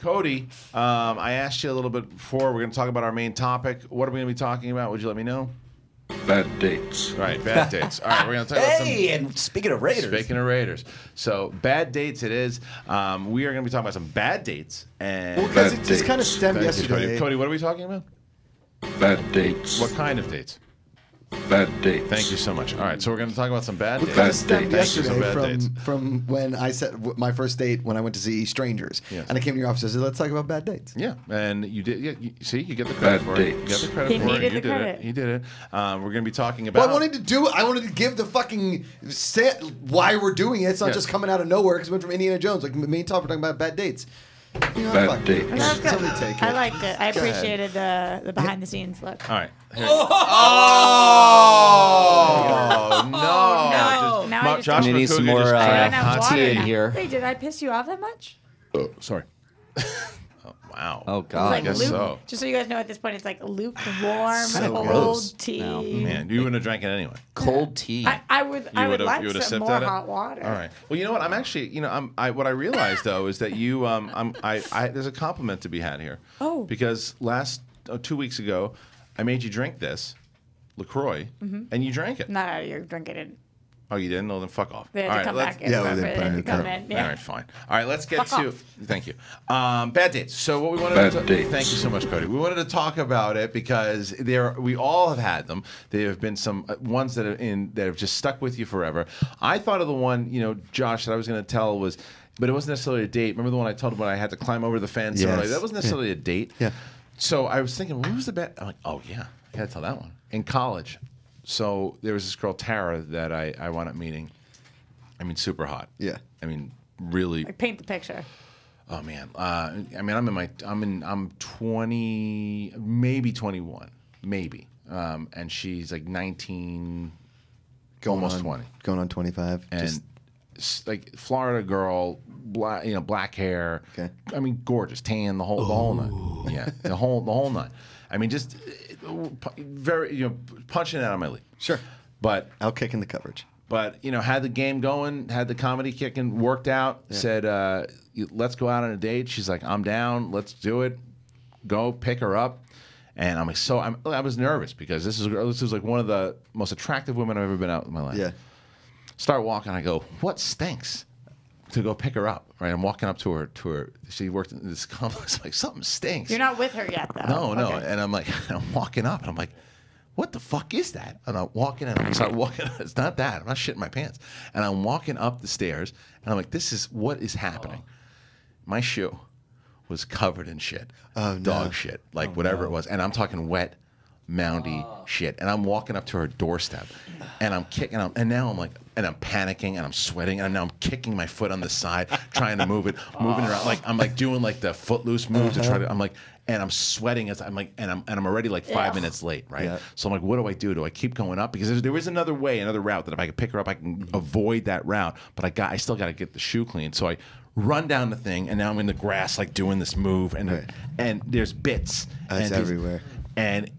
Cody, I asked you a little bit before. We're going to talk about our main topic. What are we going to be talking about? Would you let me know? Bad dates. All right, bad dates. All right, we're going to talk about some... Hey, and speaking of Raiders. Speaking of Raiders. So, bad dates it is. We are going to be talking about some bad dates. And Well, because it just kind of stemmed Thank you, yesterday. Cody, what are we talking about? Bad dates. What kind of dates? Bad dates. Thank you so much. All right, so we're going to talk about some bad It dates. kind of Bad stemmed dates. Thank you, some yesterday bad dates. from when I said my first date when I went to see Strangers. Yes. And I came to your office and said, let's talk about bad dates. Yeah, and you did. Yeah, see, you get the credit Bad for it. You dates. got the credit He for it. needed You the did credit. it. He did it. We're going to be talking about. Well, I wanted to give the fucking set why we're doing it. It's not Yeah. just coming out of nowhere because it went from Indiana Jones. Like me and Tom were talking about bad dates. You know, Bad fuck it. dates. That was good. Somebody take it. I liked it. I appreciated the behind the scenes look. All right. Here. Oh, no! Now I just- Josh We need some McCougar more, just drank I don't have hot water tea in now. here. Wait, did I piss you off that much? Sorry. Oh, wow. Oh, It's God. like guess luke- so. Just so you guys know, at this point, it's like lukewarm, So cold gross. tea. No. Man, you wouldn't have drank it anyway. Cold tea. I would would've- like you would've some sipped more at it? hot water. All right. Well, you know what? I'm actually, what I realized though is that you, there's a compliment to be had here. Oh. Because 2 weeks ago, I made you drink this, LaCroix, and you drank it. No, you're drinking it. Oh, you didn't? No, then fuck off. They had All to right, come let's- back in. Yeah, we remember? didn't put They it had in to come the in. All Yeah. right, fine. All right, let's get Fuck to. off. Thank you. Bad dates. So what we wanted to Bad dates. thank you so much, Cody. We wanted to talk about it because we all have had them. There have been some ones that have just stuck with you forever. I thought of the one, Josh, that I was going to tell was, but it wasn't necessarily a date. Remember the one I told when I had to climb over the fence? Yes. That wasn't necessarily a date. Yeah. So I was thinking, what was the bad? I'm like, oh yeah, I got to tell that one. In college, so there was this girl Tara that I wound up meeting. I mean, super hot. Yeah. I mean, really. Like, paint the picture. Oh man. I'm 20, maybe 21, maybe. And she's like 19, almost 20, Going on 25. and Just, like Florida girl, black hair. Okay. I mean, gorgeous, tan, the whole nut. Yeah, the whole nut. I mean, just very, punching it out of my league. sure. But Out kicking the coverage. had the game going, had the comedy kicking, worked out, said, let's go out on a date. She's like, I'm down. Let's do it. Go pick her up. And I'm like, I was nervous because this is like one of the most attractive women I've ever been out in my life. Yeah. Start walking. I go, what stinks? To go pick her up. Right. I'm walking up to her. She worked in this complex. Like, something stinks. You're not with her yet, though. No. Okay. And I'm like, I'm walking up and I'm like, what the fuck is that? And I'm walking and I start walking. It's not that. I'm not shitting my pants. And I'm walking up the stairs and I'm like, what is happening? My shoe was covered in shit. Oh, no. Dog shit. Like whatever it was. And I'm talking wet, moundy shit. And I'm walking up to her doorstep and I'm kicking and now I'm like, and I'm panicking and I'm sweating and now I'm kicking my foot on the side, trying to move it, moving around. Like I'm like doing like the footloose move to try to, I'm like, and I'm sweating as I'm like, and I'm already like 5 minutes late, right? Yeah. So I'm like, what do I do? Do I keep going up? Because there is another way, another route that if I could pick her up, I can avoid that route. But I still got to get the shoe clean. So I run down the thing, and now I'm in the grass, like doing this move, and Right. and there's bits. It's and everywhere. And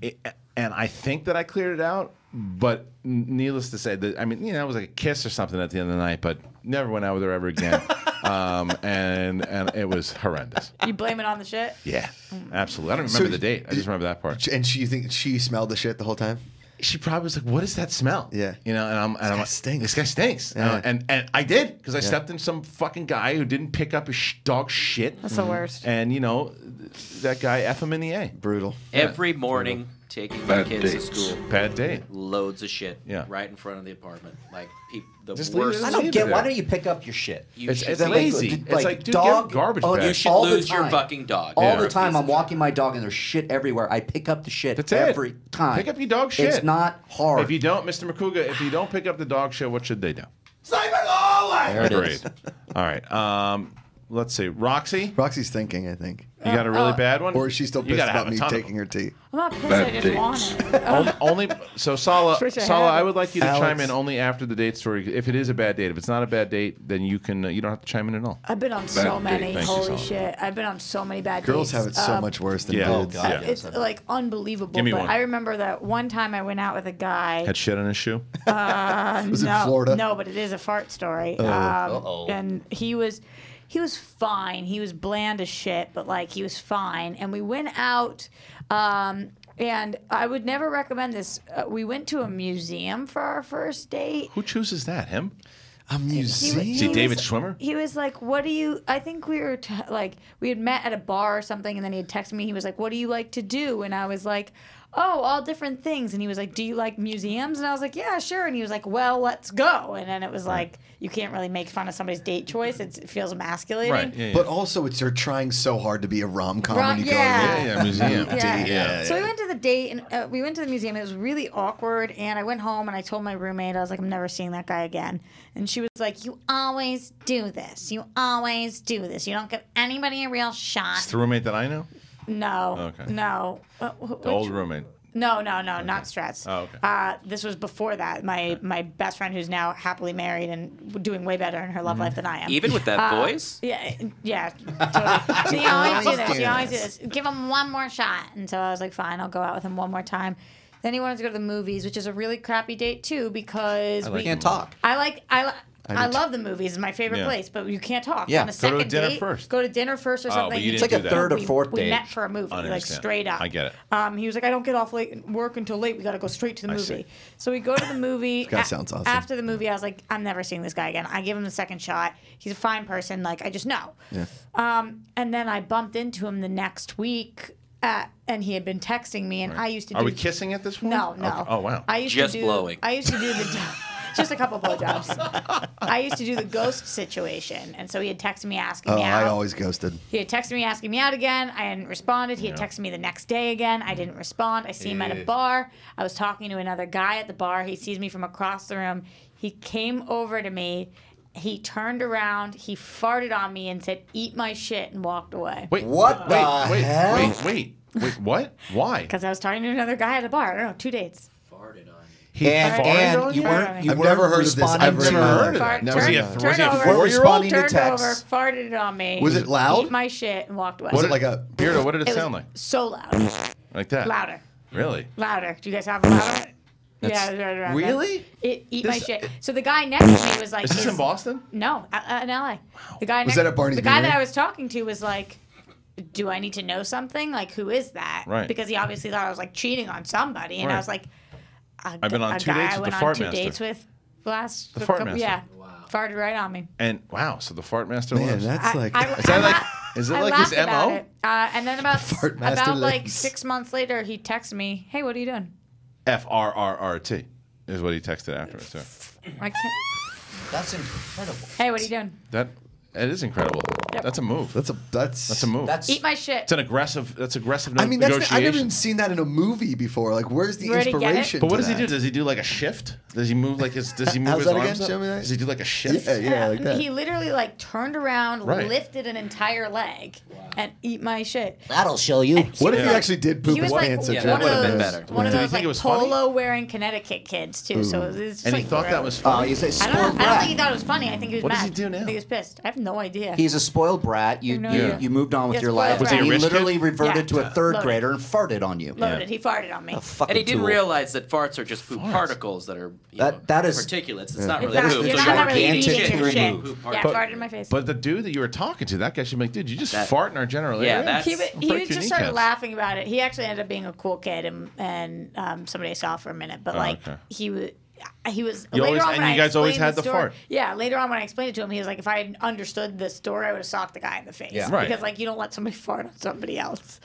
I think that I cleared it out, but needless to say, that it was like a kiss or something at the end of the night, but never went out with her ever again. And it was horrendous. You blame it on the shit? Yeah, absolutely. I don't remember the date. I just remember that part. And you think she smelled the shit the whole time? She probably was like, "What is that smell?" Yeah. and I'm like, stinks. "This guy stinks." Yeah. And I did because I stepped in some fucking guy who didn't pick up his dog shit. That's the worst. And that guy F him in the A. Brutal. Every morning, taking my Bad kids dates. to school, Bad date. loads of shit Yeah. right in front of the apartment. Like the Just leave worst. it I as don't leave get. it Why there. don't you pick up your shit? You It's should, lazy. like, It's like, dude, dog- get a garbage oh, bag. you should all the lose your time. fucking dog. All Yeah. the time, I'm walking my dog and there's shit everywhere. I pick up the shit That's it. every time. Pick up your dog shit. It's not hard. If you don't, Mr. McCougar, if you don't pick up the dog shit, what should they do? there it is. Great. All right. Let's see. Roxy, Roxy's thinking, I think. you got a really bad one? Or is she still You pissed gotta about have a me ton of taking her tea? I'm not pissed. Bad I just dates. want it. Only so Sala, Wish I had I it. would like you to Alex. chime in only after the date story. If it is a bad date, if it's not a bad date, then you can you don't have to chime in at all. I've been on Bad so date. many. Thank you, Holy Sala. shit. I've been on so many bad Girls dates. have it so much worse than yeah. dudes. Oh, God. Yeah. It's like unbelievable. Give me but one. I remember that one time I went out with a guy. Had shit on his shoe. Was it no, Florida? No, but it is a fart story. Uh-oh. And he was fine. He was bland as shit, but like he was fine. And we went out. And I would never recommend this. We went to a museum for our first date. Who chooses that? Him? A museum. Is he David Schwimmer? He was like, "What do you?" I think we were like, we had met at a bar or something, and then he had texted me. He was like, "What do you like to do?" And I was like, "Oh, all different things." And he was like, "Do you like museums?" And I was like, "Yeah, sure." And he was like, "Well, let's go." And then it was like, you can't really make fun of somebody's date choice. It feels emasculating. Right. Yeah, yeah. But also, they're trying so hard to be a rom-com when you Yeah. yeah, museum. Yeah. Yeah. So we went to the date, and we went to the museum. It was really awkward, and I went home, and I told my roommate, I was like, I'm never seeing that guy again. And she was like, you always do this. You always do this. You don't give anybody a real shot. It's the roommate that I know? No. Okay. No. The old roommate. No, not Stretz. Oh, okay. This was before that. My best friend, who's now happily married and doing way better in her love life than I am. Even with that voice? Yeah, totally. So you always do this. You always do this. Give him one more shot. And so I was like, fine, I'll go out with him one more time. Then he wanted to go to the movies, which is a really crappy date too, because We can't talk. I love the movies. It's my favorite Yeah. place, but you can't talk. Yeah. On a Go to second dinner date, first. Go to dinner first or Oh, something. but you It's didn't like do a that. third or we, fourth we date. met for a movie, I like understand. straight up. I get it. He was like, I don't get off late work until late. We got to go straight to the I movie. see. So we go to the movie. guy sounds awesome. After the movie, I was like, I'm never seeing this guy again. I give him the second shot. He's a fine person. Like, I just know. Yeah. And then I bumped into him the next week, and he had been texting me, and I used to do. Are we kissing at this point? No. Okay. Oh, wow. I used Just to do, blowing. I used to do the just a couple blowjobs. I used to do the ghost situation, and so he had texted me asking Oh, me out. I always ghosted. He had texted me asking me out again. I hadn't responded. He had texted me the next day again. I didn't respond. I see him at a bar. I was talking to another guy at the bar. He sees me from across the room. He came over to me. He turned around. He farted on me and said, "Eat my shit," and walked away. Wait. What the hell? Wait. What? Why? Because I was talking to another guy at a bar. I don't know, 2 dates. Farted on He And, farted and on you you? weren't. You I've weren't never heard of this responding ever to- in my Never life. heard of that. Never Was he seen a that. was he a Turned over. 4-year-old? Responding to Turned over, texts. farted on me. Was it loud? Eat my shit and walked away. Was it like a? Beardo, what did it, It was sound like? so loud. Like that? Louder. Really? Louder. Do you guys have louder? Yeah, it was right around Really? there. Eat my This- shit. So the guy next to me was like, Is this in Boston? No, in LA. The guy Was next, that at Barney's The guy Beanery? that I was talking to was like, do I need to know something? Like, who is that? Right. Because he obviously thought I was like cheating on somebody, and Right. I was like, I've been on a 2 guy dates I with went the on fart 2 master. dates with last. The fart couple- master. Yeah. Wow. Farted right on me. And wow, so the fart master Man, lives. that's like. Is that like? Is it I like his laughed about MO? it. And then about fart master like lives. 6 months later, he texted me, "Hey, what are you doing?" FRRRT is what he texted afterwards. Too. I can't. That's incredible. Hey, what are you doing? That it is incredible. Yep. That's a move. That's a move. That's Eat my shit. It's an aggressive. That's aggressive. I mean, that's negotiation. I've never even seen that in a movie before. Like, where's the Where'd he get it? inspiration? But what to does he that? do? Does he do like a shift? Does he move like his? Does he move How's his that arms again? up? Show me that. Does he do like a shift? Yeah, like that. He literally like turned around, Right. lifted an entire leg, and eat my shit. that'll show you. What if he Yeah. actually did poop He his was like pants? one Yeah, of that would've been those, better. one of Did he those think like it was funny? polo wearing Connecticut kids too. So it's just And he like thought that gross. was Oh, funny. he's a I spoiled don't know. I don't brat. think he thought it was funny. I think he was What mad. does he do now? I think he was pissed. I have no idea. He's a spoiled brat. You Yeah. you moved on with Yeah, your spoiled life. Was he a He rich literally kid? reverted Yeah. to a third Loaded. grader and farted on you. Loaded. He farted on me. A fucking And he didn't tool. realize that farts are just poop particles that are That is- particulates. It's not really Exactly. poop. You're So not you're really eating eating shit. your shit. Poop Yeah, particles. farted in my face. But the dude that you were talking to, that guy should be like, dude, you just That- fart in our general Yeah, area. that's- he Break your just started kneecaps. laughing about it. He actually ended up being a cool kid, and somebody I saw for a minute. But like okay. he was. He was You later always- on and when you I guys always explained had the story, fart. Yeah, later on when I explained it to him, he was like, "If I had understood the story, I would have socked the guy in the face." Yeah. Right. Because like you don't let somebody fart on somebody else.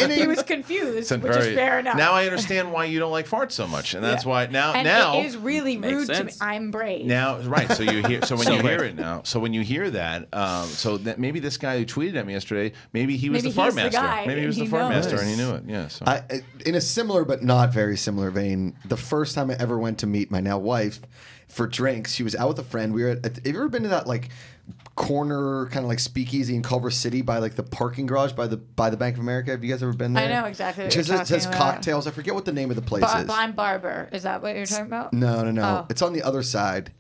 In He a- was confused, It's a which is fair enough. Now I understand why you don't like farts so much, and that's Yeah. why now and now it is really Makes rude to me. sense. I'm brave. now right. So you hear. So when So you hear brave. it now. So when you hear that, so that maybe this guy who tweeted at me yesterday, maybe he was Maybe the fart he's the master. guy, Maybe he and was the he fart knows. master, and he knew it. Yeah. So. In a similar but not very similar vein, the first time I ever went to meet my now wife for drinks, she was out with a friend. We were at. Have you ever been to that like corner kind of like speakeasy in Culver City by like the parking garage by the Bank of America? Have you guys ever been there? I know exactly what It you're says, it says talking about. cocktails. I forget what the name of the place is. Blind Barber. Is that what you're talking about? No. Oh. It's on the other side.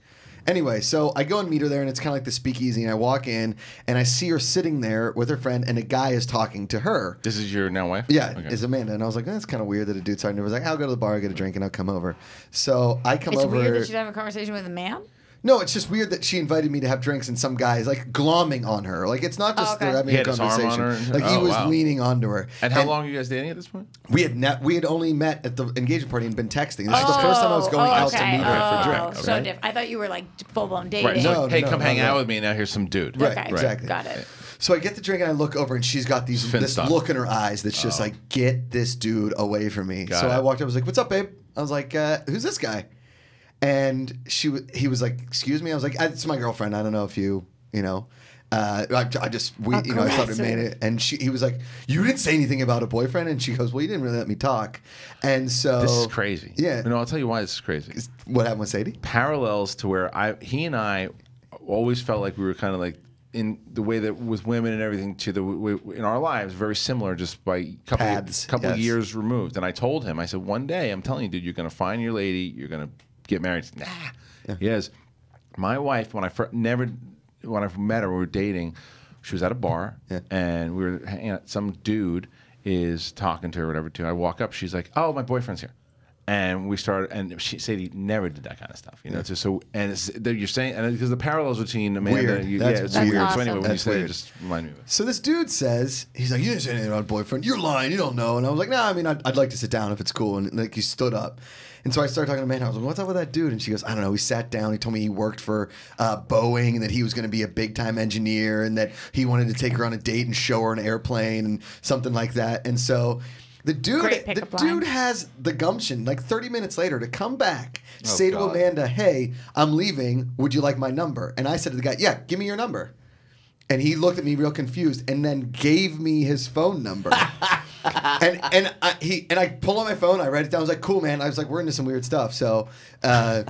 Anyway, so I go and meet her there, and it's kind of like the speakeasy. And I walk in, and I see her sitting there with her friend, and a guy is talking to her. This is your now wife? Yeah, Okay. is Amanda. And I was like, that's kind of weird that a dude's talking to her. I was like, I'll go to the bar, get a drink, and I'll come over. So I come It's over. weird that you'd have a conversation with a man. No, it's just weird that she invited me to have drinks and some guy's like glomming on her. Like it's not just okay. they're having He a had his arm on conversation. her? Like he Oh, was wow. leaning onto her. And how long are you guys dating at this point? We had only met at the engagement party and been texting. This is the first time I was going out to meet her for drinks. So right? different. I thought you were like full blown dating. Right. So, No, hey, no, come no, hang no. out with me. Now here's some dude. Right, Okay, exactly. got it. So I get the drink and I look over and she's got this Finstock. look in her eyes that's just like, get this dude away from me. Got So it. I walked up, I was like, what's up, babe? I was like, who's this guy? And he was like, excuse me. I was like, it's my girlfriend. I don't know if you know. I thought it made it. And he was like, you didn't say anything about a boyfriend? And she goes, well, you didn't really let me talk. And so This is crazy. Yeah. You know, I'll tell you why this is crazy. What happened with Sadie? Parallels to where he and I always felt like we were kind of like in the way that with women and everything to in our lives very similar, just by couple Paths, of yes. years removed. And I told him, I said, one day, I'm telling you, dude, you're gonna find your lady, you're gonna get married. Nah. Yeah. Yes. My wife, when I met her, we were dating. She was at a bar, and we were hanging out. Some dude is talking to her, or whatever. Too. I walk up. She's like, "Oh, my boyfriend's here," and we started. And Sadie never did that kind of stuff, you know. It's just so, and you're saying, and because the parallels between Amanda, Weird. it's That's weird. awesome. So anyway, when That's you say it, weird. just remind me of it. So this dude says, he's like, you didn't say anything about a boyfriend. You're lying. You don't know. And I was like, nah, I mean, I'd like to sit down if it's cool. And like, he stood up. And so I started talking to Amanda. I was like, what's up with that dude? And she goes, I don't know. He sat down. He told me he worked for Boeing and that he was going to be a big time engineer and that he wanted to take her on a date and show her an airplane and something like that. And so the Great dude pickup line. has the gumption, like 30 minutes later, to come back, say to God. Amanda, hey, I'm leaving. Would you like my number? And I said to the guy, yeah, give me your number. And he looked at me real confused and then gave me his phone number. and I pull on my phone, I write it down. I was like, cool, man. I was like, we're into some weird stuff. So, and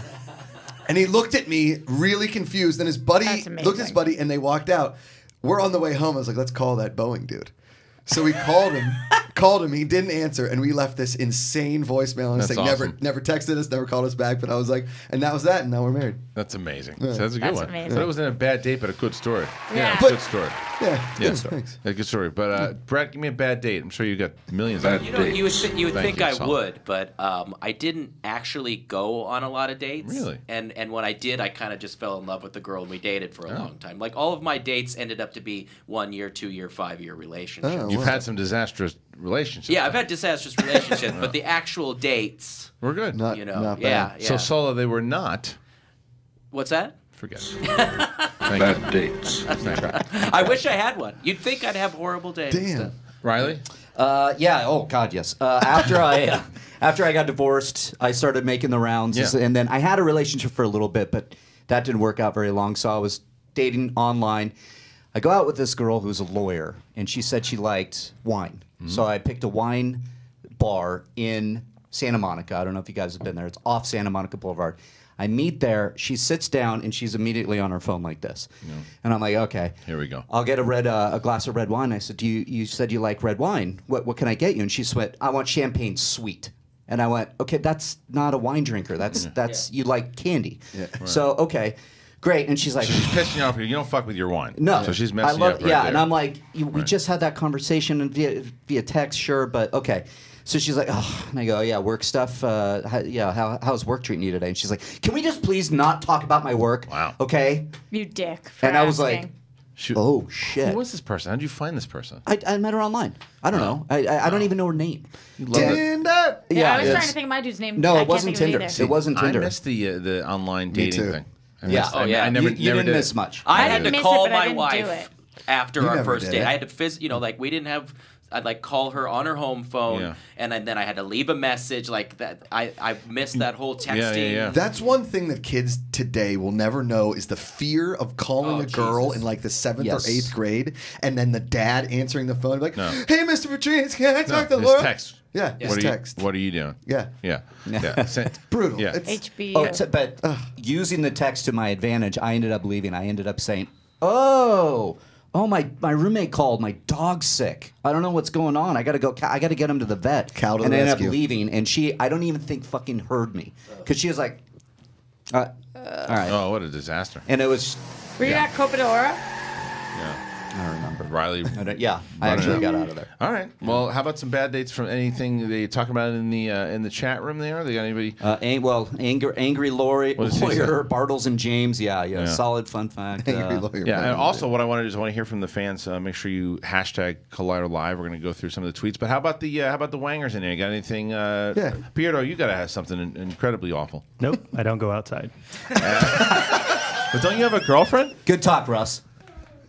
he looked at me really confused. And his buddy That's looked at his amazing. buddy and they walked out. We're on the way home. I was like, let's call that Boeing dude. So we called him. He didn't answer, and we left this insane voicemail. And it's That's like awesome. never texted us, never called us back. But I was like, and that was that, and now we're married. That's amazing. So that's a good That's one. amazing. So it wasn't a bad date, but a good story. Yeah. Good story. Yeah, Yeah, thanks. a good story. But Brett, give me a bad date. I'm sure you got millions. Bad of You them. know, you would, you would Thank think you, I solid. would, but I didn't actually go on a lot of dates. Really? And when I did, I kind of just fell in love with the girl, and we dated for a long time. Like all of my dates ended up to be 1 year, 2 year, 5 year relationships. Oh, You've had some disastrous relationships. Yeah, I've had disastrous relationships, but the actual dates, We're good. Not, you know, not yeah, bad. yeah. So Sola, they were not. What's that? Forget it. Thank you. Bad dates. I wish I had one. You'd think I'd have horrible dates. Damn. Riley? Yeah. Oh God, yes. After I got divorced, I started making the rounds, Yeah. and then I had a relationship for a little bit, but that didn't work out very long. So I was dating online. I go out with this girl who's a lawyer, and she said she liked wine. So I picked a wine bar in Santa Monica. I don't know if you guys have been there. It's off Santa Monica Boulevard. I meet there. She sits down, and she's immediately on her phone like this. And I'm like, okay. Here we go. I'll get a glass of red wine. I said, you said you like red wine. What can I get you? And she went, I want champagne sweet. And I went, okay, that's not a wine drinker. That's you like candy. So okay, great. And she's like, She's pissing you off. You don't fuck with your wine. no. So she's I messing love, you up right yeah, there. and I'm like, we just had that conversation and via text, sure, but okay. So she's like, oh, and I go, yeah, work stuff. How's work treating you today? And she's like, can we just please not talk about my work? Wow. Okay. You dick. For And I was asking. like, Shoot. oh shit. Who was this person? How did you find this person? I met her online. I don't know. I don't even know her name. You love it. Tinder. Yeah, I was it's- trying to think of my dude's name. No, I it can't wasn't think of Tinder. either. It wasn't Tinder. I missed the online dating too. thing. Yeah. Oh, yeah. I never, you never didn't did miss it. much. I I had didn't to miss it, call but I my didn't do wife it. after You our never first did date. it. I had to like we didn't have. I'd like call her on her home phone, Yeah. and then I had to leave a message like that. I missed that whole texting. yeah. That's one thing that kids today will never know is the fear of calling Oh, a girl Jesus. in like the 7th Yes. or 8th grade and then the dad answering the phone like, No. hey, Mr. Patrice, can I talk to It's Laura? text. Yeah, it's What are you, text. What are you doing? Yeah. Yeah. Yeah. Brutal. Yeah. It's, HB. Oh, but using the text to my advantage, I ended up leaving. I ended up saying, "Oh, my roommate called. My dog's sick. I don't know what's going on. I gotta go. I gotta get him to the vet." Cow to and the I ended rescue. up leaving, and I don't even think fucking heard me because she was like, "All right," Oh, what a disaster. and it was Were you at Copadora? Yeah. I don't remember. Riley. I actually got out of there. All right. Well, how about some bad dates from anything they talk about in the chat room there? They got anybody? Angry Lawyer, What does he say? Bartles and James. Yeah. Solid fun fact. Angry lawyer. Yeah, and also what I want to do is I want to hear from the fans. Make sure you hashtag Collider Live. We're going to go through some of the tweets. But how about the wangers in there? You got anything? Yeah. Pierdo, you got to have something incredibly awful. Nope, I don't go outside. But don't you have a girlfriend? Good talk, Russ.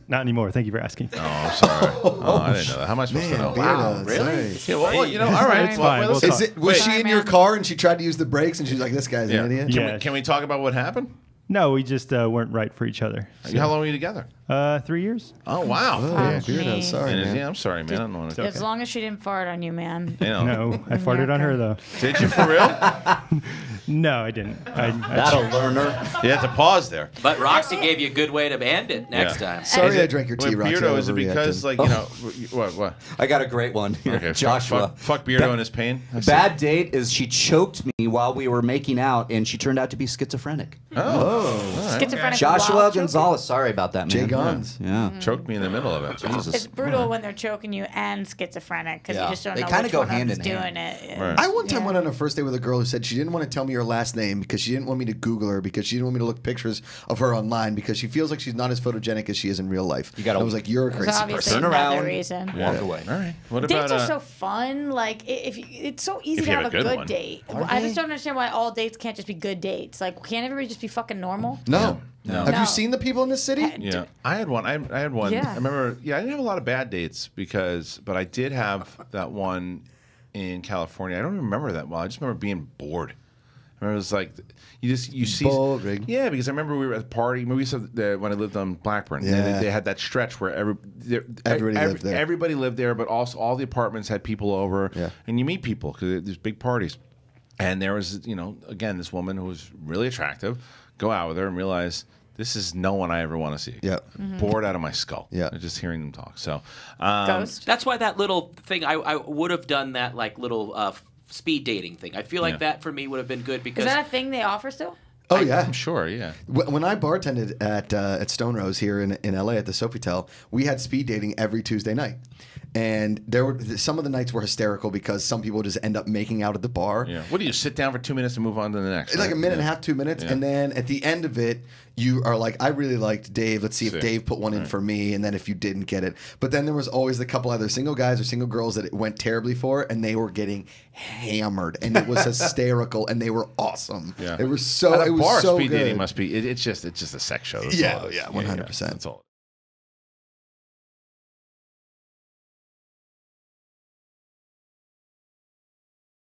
Not anymore. Thank you for asking. Oh, I'm sorry. Oh, I didn't know that. How am I supposed to know? Wow, really? Yeah, well, you know, all right. It's fine. Well, We'll Was wait. she in your car and she tried to use the brakes and she's like, "This guy's Yeah. an idiot"? Yeah. Can we talk about what happened? No, we just weren't right for each other. How long were you together? 3 years. Oh, wow. Oh, Oh, Beardo, man. sorry, And man. yeah, I'm sorry, man. I don't want to. As long as she didn't fart on you, man. You know. No, I farted on her though. Did you for real? No, I didn't. That'll learn her. You had to pause there. But Roxy gave you a good way to end it next Yeah. time. Sorry, Is it- I drank your tea, wait, Roxy. Beardo, is it I because, overreacted. like, you know, what? I got a great one. Here. Okay, Joshua. Fuck Beardo and his pain. I see. Bad date is she choked me while we were making out, and she turned out to be schizophrenic. Schizophrenic Joshua while choking. Gonzalez. Sorry about that, man. Jay Gons. Yeah. Choked me in the middle of it. Jesus. It's brutal when they're choking you and schizophrenic because Yeah. you just don't They know kinda which go one hand of them's in doing hand. it. Right. I one time Yeah. went on a first date with a girl who said she didn't want to tell me her last name because she didn't want me to Google her because she didn't want me to look pictures of her online because she feels like she's not as photogenic as she is in real life. You gotta- I was like, "You're a It's crazy obviously person." Turn another around. reason. Walk away. All right. What Dates about are so fun. Like, it's so easy If to you have have a a good good one. date. Are I they? just don't understand why all dates can't just be good dates. Like, can't everybody just be fucking normal? No. No. Have No. you seen the people in this city? Yeah, I had one. I had one. Yeah. I remember. Yeah, I didn't have a lot of bad dates but I did have that one in California. I don't even remember that well. I just remember being bored. I remember it was like you see. Boring. Yeah, because I remember we were at a party. We used to, when I lived on Blackburn. Yeah. They had that stretch where Everybody lived there. Everybody lived there, but also all the apartments had people over. Yeah. And you meet people because there's big parties. And there was, again, this woman who was really attractive. Go out with her and realize this is no one I ever want to see. Yeah. Bored out of my skull. Yeah. Just hearing them talk. So, Ghost. That's why that little thing, I would have done that like little speed dating thing. I feel like Yeah. that for me would have been good because Is that a thing they offer still? Oh yeah. I'm sure, yeah. When I bartended at Stone Rose here in LA at the Sofitel, we had speed dating every Tuesday night. And there were some of the nights were hysterical because some people just end up making out at the bar. Yeah. What do you sit down for 2 minutes and move on to the next? It's like a right? minute and a Yeah. half, 2 minutes, Yeah. and then at the end of it, you are like, I really liked Dave. Let's see if See. Dave put one in for me, and then if you didn't get it. But then there was always the couple either single guys or single girls that it went terribly for, and they were getting hammered, and it was hysterical, and they were awesome. Yeah. It was so At a it was bar so speed good. dating must be. It's just a sex show. That's Yeah, all it is. yeah, 100%. That's all.